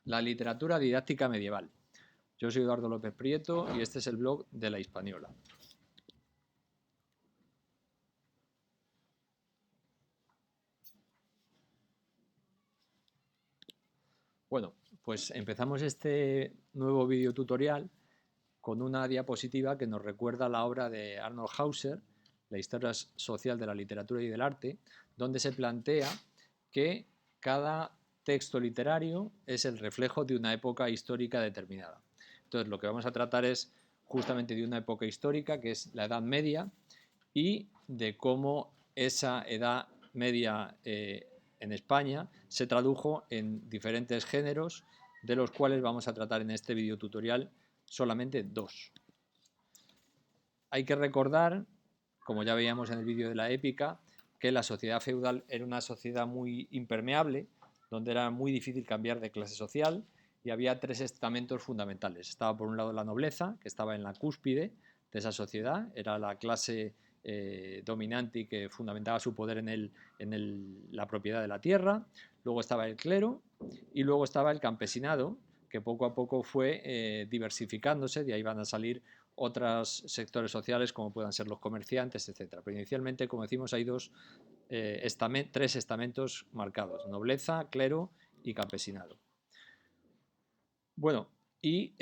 La literatura didáctica medieval. Yo soy Eduardo López Prieto y este es el blog de La Hispaniola. Bueno, pues empezamos este nuevo video tutorial con una diapositiva que nos recuerda la obra de Arnold Hauser, La historia social de la literatura y del arte, donde se plantea que cada texto literario es el reflejo de una época histórica determinada. Entonces, lo que vamos a tratar es justamente de una época histórica, que es la Edad Media, y de cómo esa Edad Media en España se tradujo en diferentes géneros, de los cuales vamos a tratar en este video tutorial solamente dos. Hay que recordar, como ya veíamos en el vídeo de la épica, que la sociedad feudal era una sociedad muy impermeable, donde era muy difícil cambiar de clase social, y había tres estamentos fundamentales. Estaba por un lado la nobleza, que estaba en la cúspide de esa sociedad, era la clase dominante y que fundamentaba su poder en la propiedad de la tierra. Luego estaba el clero y luego estaba el campesinado, que poco a poco fue diversificándose, de ahí van a salir otros sectores sociales como puedan ser los comerciantes, etc. Pero inicialmente, como decimos, hay tres estamentos marcados: nobleza, clero y campesinado. Bueno, y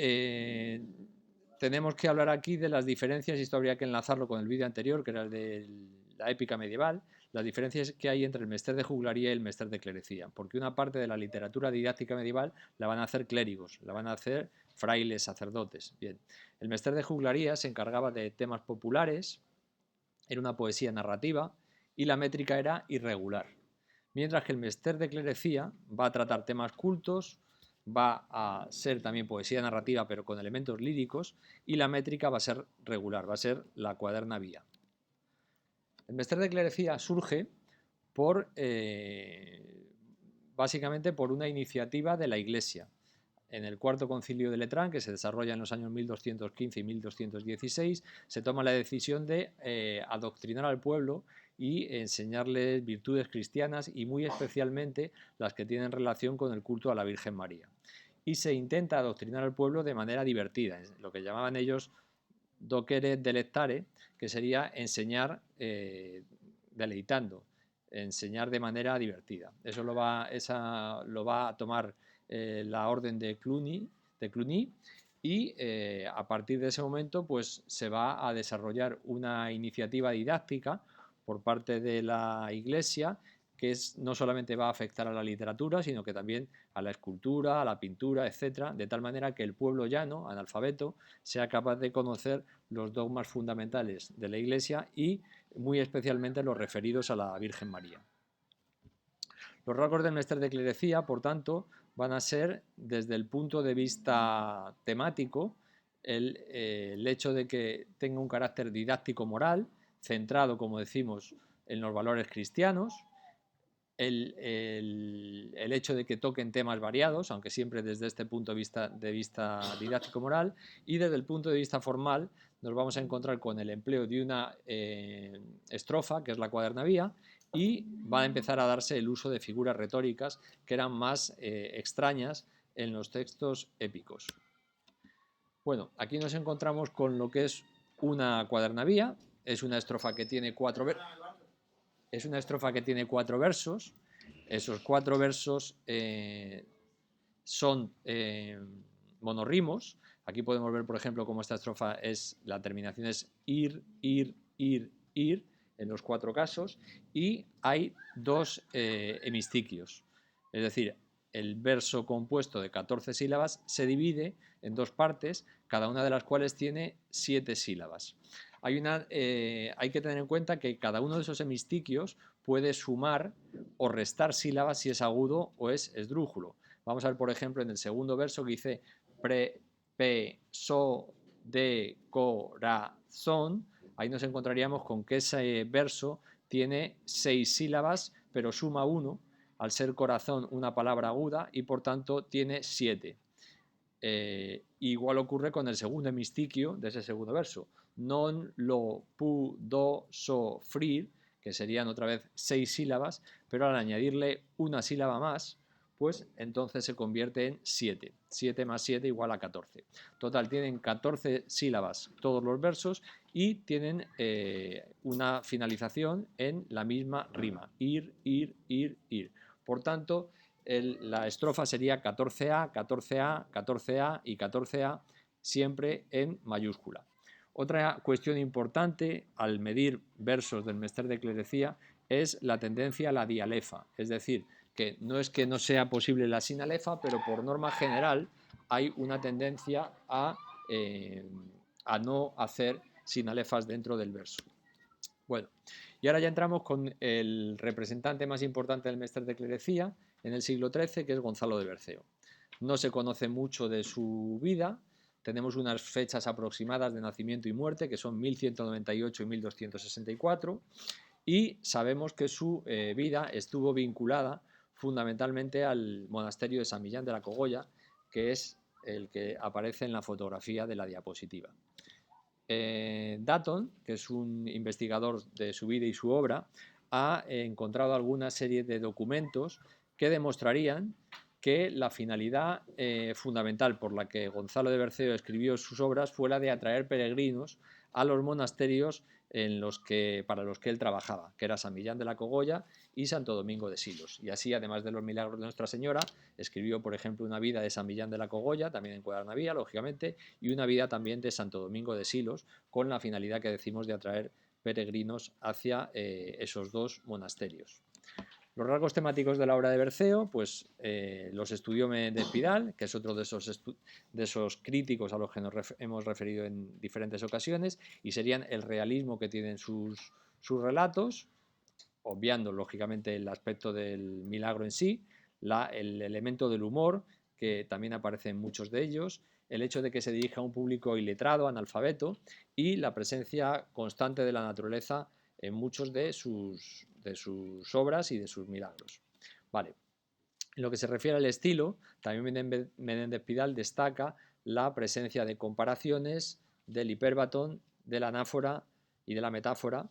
tenemos que hablar aquí de las diferencias, y esto habría que enlazarlo con el vídeo anterior, que era el de la épica medieval, las diferencias que hay entre el mester de juglaría y el mester de clerecía, porque una parte de la literatura didáctica medieval la van a hacer clérigos, la van a hacer frailes, sacerdotes. Bien, el mester de juglaría se encargaba de temas populares, era una poesía narrativa y la métrica era irregular, mientras que el mester de clerecía va a tratar temas cultos, va a ser también poesía narrativa pero con elementos líricos, y la métrica va a ser regular, va a ser la cuaderna vía. El mester de clerecía surge básicamente por una iniciativa de la Iglesia. En el Cuarto Concilio de Letrán, que se desarrolla en los años 1215 y 1216, se toma la decisión de adoctrinar al pueblo y enseñarles virtudes cristianas, y muy especialmente las que tienen relación con el culto a la Virgen María. Y se intenta adoctrinar al pueblo de manera divertida, lo que llamaban ellos docere delectare, que sería enseñar deleitando, enseñar de manera divertida. Eso lo va a tomar la orden de Cluny, y a partir de ese momento pues se va a desarrollar una iniciativa didáctica por parte de la Iglesia que no solamente va a afectar a la literatura, sino que también a la escultura, a la pintura, etc., de tal manera que el pueblo llano, analfabeto, sea capaz de conocer los dogmas fundamentales de la Iglesia y muy especialmente los referidos a la Virgen María. Los rasgos del mester de clerecía, por tanto, van a ser, desde el punto de vista temático, el hecho de que tenga un carácter didáctico-moral, centrado, como decimos, en los valores cristianos, el hecho de que toquen temas variados, aunque siempre desde este punto de vista didáctico-moral, y desde el punto de vista formal nos vamos a encontrar con el empleo de una estrofa, que es la cuaderna vía, y va a empezar a darse el uso de figuras retóricas que eran más extrañas en los textos épicos. Bueno, aquí nos encontramos con lo que es una cuaderna vía. Es una estrofa que tiene cuatro versos. Esos cuatro versos son monorrimos. Aquí podemos ver, por ejemplo, cómo esta estrofa la terminación es ir, ir, ir, ir, en los cuatro casos, y hay dos hemistiquios. Es decir, el verso compuesto de 14 sílabas se divide en dos partes, cada una de las cuales tiene 7 sílabas. Hay que tener en cuenta que cada uno de esos hemistiquios puede sumar o restar sílabas si es agudo o es esdrújulo. Vamos a ver, por ejemplo, en el segundo verso que dice pre, pe, so, de, corazón. Ahí nos encontraríamos con que ese verso tiene 6 sílabas, pero suma 1, al ser corazón una palabra aguda, y por tanto tiene 7. Igual ocurre con el segundo hemistiquio de ese segundo verso. Non lo pudo sofrir, que serían otra vez 6 sílabas, pero al añadirle una sílaba más, pues entonces se convierte en 7. 7 más 7 igual a 14. Total, tienen 14 sílabas todos los versos y tienen una finalización en la misma rima. Ir, ir, ir, ir. Por tanto, la estrofa sería 14A, 14A, 14A y 14A, siempre en mayúscula. Otra cuestión importante al medir versos del Mester de Clerecía es la tendencia a la dialefa, es decir, que no sea posible la sinalefa, pero por norma general hay una tendencia a no hacer sinalefas dentro del verso. Bueno, y ahora ya entramos con el representante más importante del Mester de Clerecía en el siglo XIII, que es Gonzalo de Berceo. No se conoce mucho de su vida, tenemos unas fechas aproximadas de nacimiento y muerte, que son 1198 y 1264, y sabemos que su vida estuvo vinculada fundamentalmente al monasterio de San Millán de la Cogolla, que es el que aparece en la fotografía de la diapositiva. Dutton, que es un investigador de su vida y su obra, ha encontrado alguna serie de documentos que demostrarían que la finalidad fundamental por la que Gonzalo de Berceo escribió sus obras fue la de atraer peregrinos a los monasterios para los que él trabajaba, que era San Millán de la Cogolla y Santo Domingo de Silos. Y así, además de los milagros de Nuestra Señora, escribió, por ejemplo, una vida de San Millán de la Cogolla, también en Cuadernavía, lógicamente, y una vida también de Santo Domingo de Silos, con la finalidad que decimos de atraer peregrinos hacia esos dos monasterios. Los rasgos temáticos de la obra de Berceo, pues los estudió Menéndez Pidal, que es otro de esos críticos a los que nos hemos referido en diferentes ocasiones, y serían el realismo que tienen sus relatos, obviando lógicamente el aspecto del milagro en sí, el elemento del humor, que también aparece en muchos de ellos, el hecho de que se dirija a un público iletrado, analfabeto, y la presencia constante de la naturaleza en muchos de sus obras y de sus milagros. Vale. En lo que se refiere al estilo, también Menéndez Pidal destaca la presencia de comparaciones, del hiperbatón, de la anáfora y de la metáfora,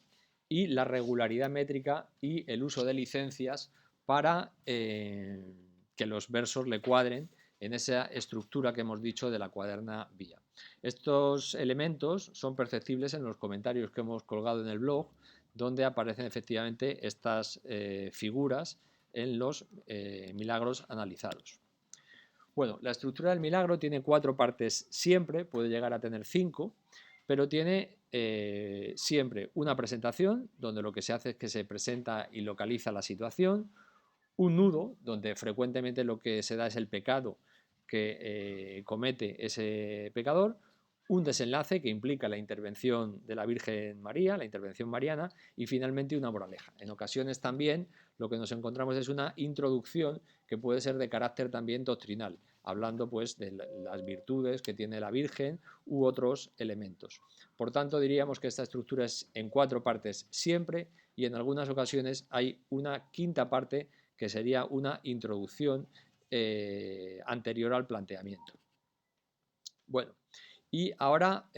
y la regularidad métrica y el uso de licencias para que los versos le cuadren en esa estructura que hemos dicho de la cuaderna vía. Estos elementos son perceptibles en los comentarios que hemos colgado en el blog, donde aparecen efectivamente estas figuras en los milagros analizados. Bueno, la estructura del milagro tiene 4 partes siempre, puede llegar a tener 5, pero tiene siempre una presentación, donde lo que se hace es que se presenta y localiza la situación, un nudo, donde frecuentemente lo que se da es el pecado que comete ese pecador, un desenlace que implica la intervención de la Virgen María, la intervención mariana, y finalmente una moraleja. En ocasiones también lo que nos encontramos es una introducción que puede ser de carácter también doctrinal, hablando pues de las virtudes que tiene la Virgen u otros elementos. Por tanto, diríamos que esta estructura es en 4 partes siempre, y en algunas ocasiones hay una quinta parte que sería una introducción anterior al planteamiento. Bueno, y ahora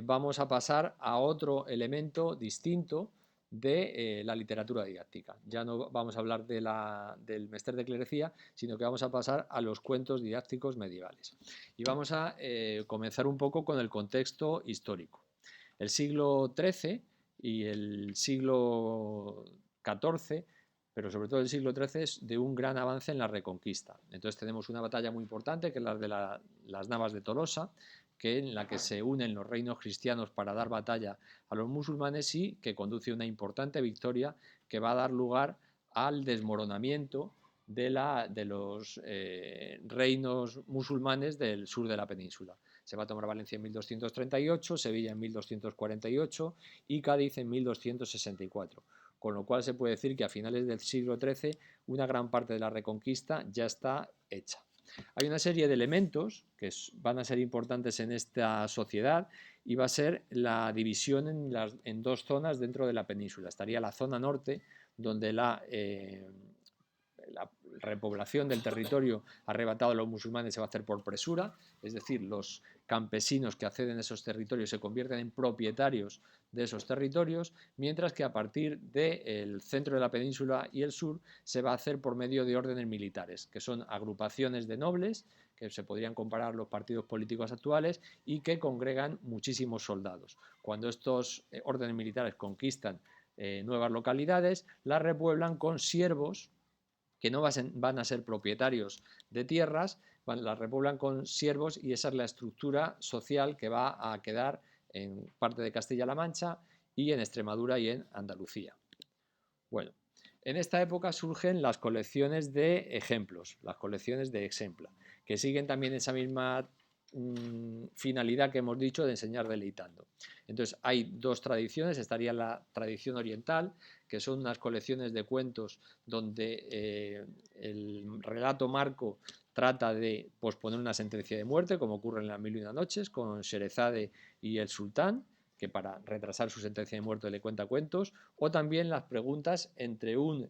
vamos a pasar a otro elemento distinto de la literatura didáctica. Ya no vamos a hablar del Mester de Clerecía, sino que vamos a pasar a los cuentos didácticos medievales. Y vamos a comenzar un poco con el contexto histórico. El siglo XIII y el siglo XIV, pero sobre todo el siglo XIII, es de un gran avance en la Reconquista. Entonces tenemos una batalla muy importante, que es la de las Navas de Tolosa, en la que se unen los reinos cristianos para dar batalla a los musulmanes y que conduce a una importante victoria que va a dar lugar al desmoronamiento de los reinos musulmanes del sur de la península. Se va a tomar Valencia en 1238, Sevilla en 1248 y Cádiz en 1264. Con lo cual se puede decir que a finales del siglo XIII una gran parte de la Reconquista ya está hecha. Hay una serie de elementos que van a ser importantes en esta sociedad y va a ser la división en 2 zonas dentro de la península. Estaría la zona norte, donde la repoblación del territorio arrebatado a los musulmanes se va a hacer por presura, es decir, los campesinos que acceden a esos territorios se convierten en propietarios de esos territorios, mientras que a partir del centro de la península y el sur se va a hacer por medio de órdenes militares, que son agrupaciones de nobles, que se podrían comparar los partidos políticos actuales y que congregan muchísimos soldados. Cuando estos órdenes militares conquistan nuevas localidades, las repueblan con siervos que no van a ser propietarios de tierras, las repueblan con siervos y esa es la estructura social que va a quedar en parte de Castilla-La Mancha y en Extremadura y en Andalucía. Bueno, en esta época surgen las colecciones de ejemplos, las colecciones de Exempla, que siguen también esa misma finalidad que hemos dicho de enseñar deleitando. Entonces hay dos tradiciones, estaría la tradición oriental, que son unas colecciones de cuentos donde el relato marco trata de posponer una sentencia de muerte, como ocurre en las Mil y una noches, con Sherezade y el sultán, que para retrasar su sentencia de muerte le cuenta cuentos, o también las preguntas entre un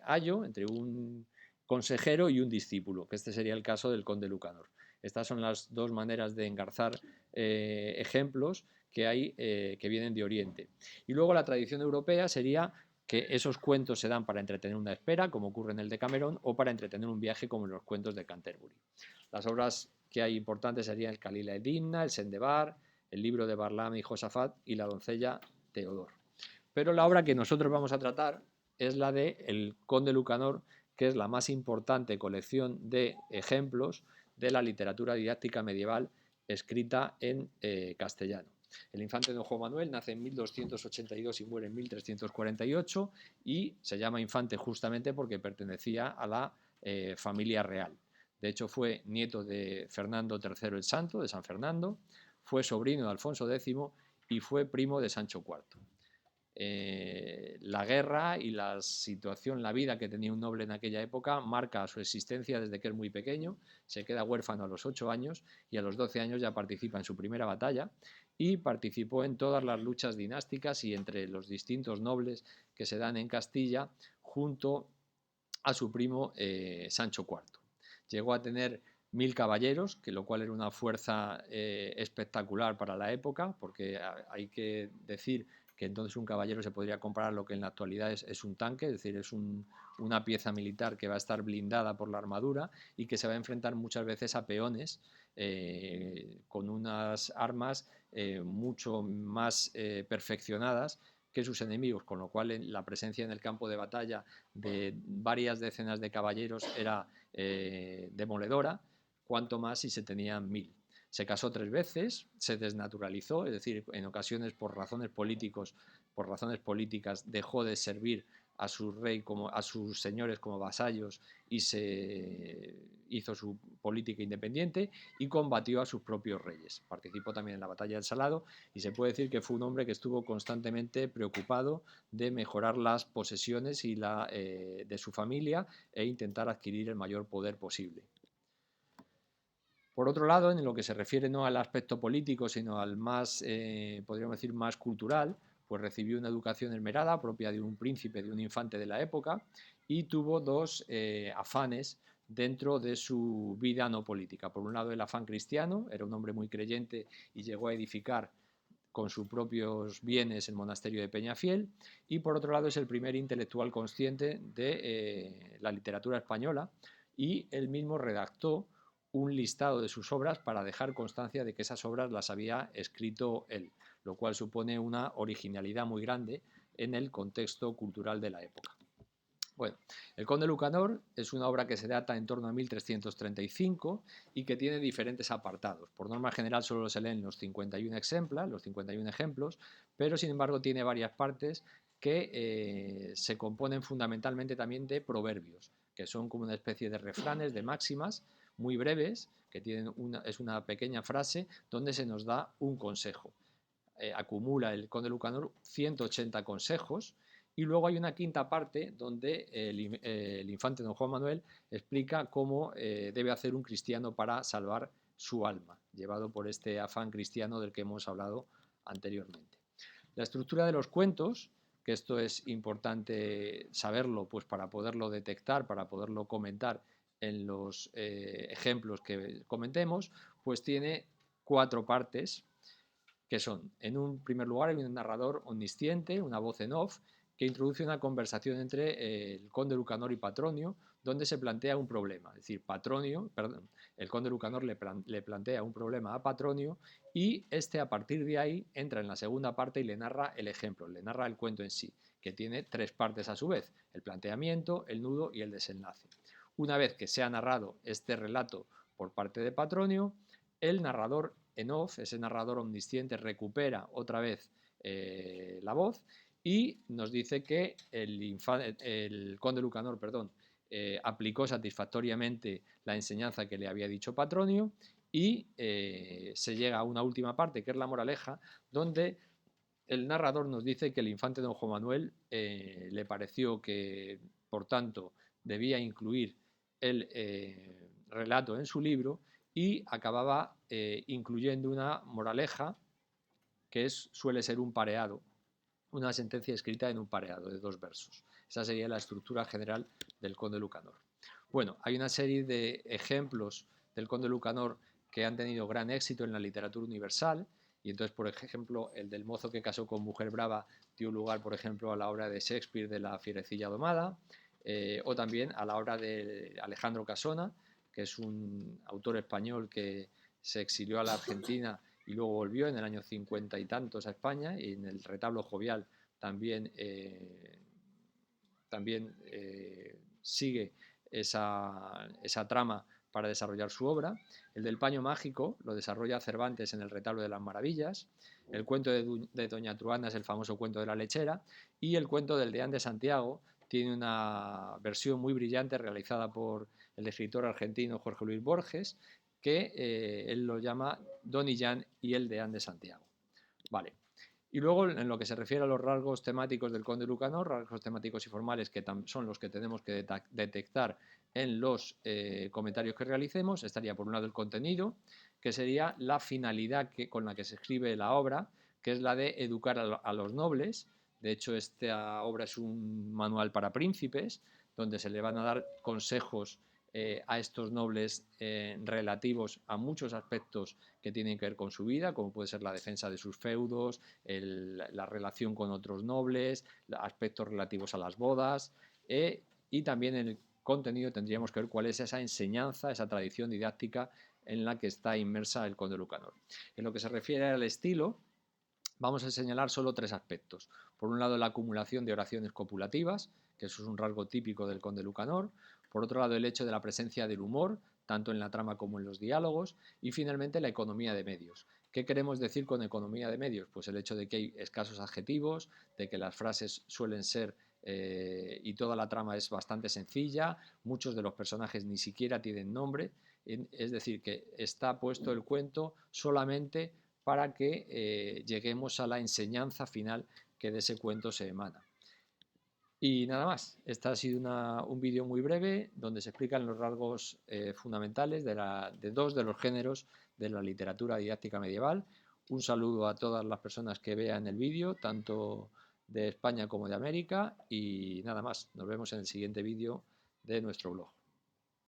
ayo, entre un consejero y un discípulo, que este sería el caso del conde Lucanor. Estas son las dos maneras de engarzar ejemplos que hay que vienen de Oriente. Y luego la tradición europea sería que esos cuentos se dan para entretener una espera, como ocurre en el Decamerón, o para entretener un viaje, como en los cuentos de Canterbury. Las obras que hay importantes serían el Calila Edimna, el Sendebar, el libro de Barlaam y Josafat y la doncella Teodor. Pero la obra que nosotros vamos a tratar es la de El Conde Lucanor, que es la más importante colección de ejemplos de la literatura didáctica medieval escrita en castellano. El infante don Juan Manuel nace en 1282 y muere en 1348 y se llama infante justamente porque pertenecía a la familia real. De hecho, fue nieto de Fernando III el Santo, de San Fernando, fue sobrino de Alfonso X y fue primo de Sancho IV. La guerra y la situación, la vida que tenía un noble en aquella época marca su existencia desde que es muy pequeño, se queda huérfano a los 8 años y a los 12 años ya participa en su primera batalla y participó en todas las luchas dinásticas y entre los distintos nobles que se dan en Castilla junto a su primo Sancho IV. Llegó a tener 1000 caballeros, que lo cual era una fuerza espectacular para la época, porque hay que decir que entonces un caballero se podría comparar lo que en la actualidad es un tanque, es decir, es una pieza militar que va a estar blindada por la armadura y que se va a enfrentar muchas veces a peones con unas armas mucho más perfeccionadas que sus enemigos, con lo cual la presencia en el campo de batalla de varias decenas de caballeros era demoledora, cuanto más si se tenían 1000. Se casó 3 veces, se desnaturalizó, es decir, en ocasiones por razones políticas dejó de servir a su rey como a sus señores como vasallos y se hizo su política independiente y combatió a sus propios reyes. Participó también en la batalla del Salado y se puede decir que fue un hombre que estuvo constantemente preocupado de mejorar las posesiones y de su familia e intentar adquirir el mayor poder posible. Por otro lado, en lo que se refiere no al aspecto político, sino al más, podríamos decir, más cultural, pues recibió una educación esmerada propia de un príncipe, de un infante de la época, y tuvo dos afanes dentro de su vida no política. Por un lado, el afán cristiano, era un hombre muy creyente y llegó a edificar con sus propios bienes el monasterio de Peñafiel, y por otro lado es el primer intelectual consciente de la literatura española, y él mismo redactó un listado de sus obras para dejar constancia de que esas obras las había escrito él, lo cual supone una originalidad muy grande en el contexto cultural de la época. Bueno, El Conde Lucanor es una obra que se data en torno a 1335 y que tiene diferentes apartados. Por norma general solo se leen los 51 ejemplos, pero sin embargo tiene varias partes que se componen fundamentalmente también de proverbios, que son como una especie de refranes, de máximas muy breves, que es una pequeña frase donde se nos da un consejo. Acumula el Conde Lucanor 180 consejos y luego hay una quinta parte donde el infante don Juan Manuel explica cómo debe hacer un cristiano para salvar su alma, llevado por este afán cristiano del que hemos hablado anteriormente. La estructura de los cuentos, que esto es importante saberlo pues para poderlo detectar, para poderlo comentar en los ejemplos que comentemos, pues tiene 4 partes que son, en un primer lugar, hay un narrador omnisciente, una voz en off, que introduce una conversación entre el conde Lucanor y Patronio, donde se plantea un problema. Es decir, el conde Lucanor le plantea un problema a Patronio y este, a partir de ahí, entra en la segunda parte y le narra el ejemplo, le narra el cuento en sí, que tiene tres partes a su vez: el planteamiento, el nudo y el desenlace. Una vez que se ha narrado este relato por parte de Patronio, el narrador en off, ese narrador omnisciente, recupera otra vez la voz y nos dice que el conde Lucanor, aplicó satisfactoriamente la enseñanza que le había dicho Patronio y se llega a una última parte, que es la moraleja, donde el narrador nos dice que el infante don Juan Manuel le pareció que, por tanto, debía incluir el relato en su libro y acababa incluyendo una moraleja que suele ser un pareado, una sentencia escrita en un pareado de 2 versos. Esa sería la estructura general del conde Lucanor. Bueno, hay una serie de ejemplos del conde Lucanor que han tenido gran éxito en la literatura universal, y entonces, por ejemplo, el del mozo que casó con mujer brava dio lugar, por ejemplo, a la obra de Shakespeare de La fierecilla domada, o también a la obra de Alejandro Casona, que es un autor español que se exilió a la Argentina y luego volvió en el año 50 y tantos a España, y en el retablo jovial también, sigue esa trama para desarrollar su obra. El del paño mágico lo desarrolla Cervantes en el retablo de las maravillas. El cuento de Doña Truana es el famoso cuento de la lechera, y el cuento del Deán de Santiago tiene una versión muy brillante realizada por el escritor argentino Jorge Luis Borges, que él lo llama Don Illán y el Deán de Santiago. Vale. Y luego, en lo que se refiere a los rasgos temáticos del conde Lucanor, rasgos temáticos y formales que son los que tenemos que detectar en los comentarios que realicemos, estaría por un lado el contenido, que sería la finalidad con la que se escribe la obra, que es la de educar a los nobles. De hecho, esta obra es un manual para príncipes, donde se le van a dar consejos a estos nobles relativos a muchos aspectos que tienen que ver con su vida, como puede ser la defensa de sus feudos, la relación con otros nobles, aspectos relativos a las bodas, y también en el contenido tendríamos que ver cuál es esa enseñanza, esa tradición didáctica en la que está inmersa el conde Lucanor. En lo que se refiere al estilo, vamos a señalar solo 3 aspectos. Por un lado, la acumulación de oraciones copulativas, que eso es un rasgo típico del conde Lucanor. Por otro lado, el hecho de la presencia del humor, tanto en la trama como en los diálogos. Y finalmente, la economía de medios. ¿Qué queremos decir con economía de medios? Pues el hecho de que hay escasos adjetivos, de que las frases suelen ser y toda la trama es bastante sencilla, muchos de los personajes ni siquiera tienen nombre, es decir, que está puesto el cuento solamente para que lleguemos a la enseñanza final que de ese cuento se emana. Y nada más, este ha sido un vídeo muy breve donde se explican los rasgos fundamentales de 2 de los géneros de la literatura didáctica medieval. Un saludo a todas las personas que vean el vídeo, tanto de España como de América, y nada más, nos vemos en el siguiente vídeo de nuestro blog.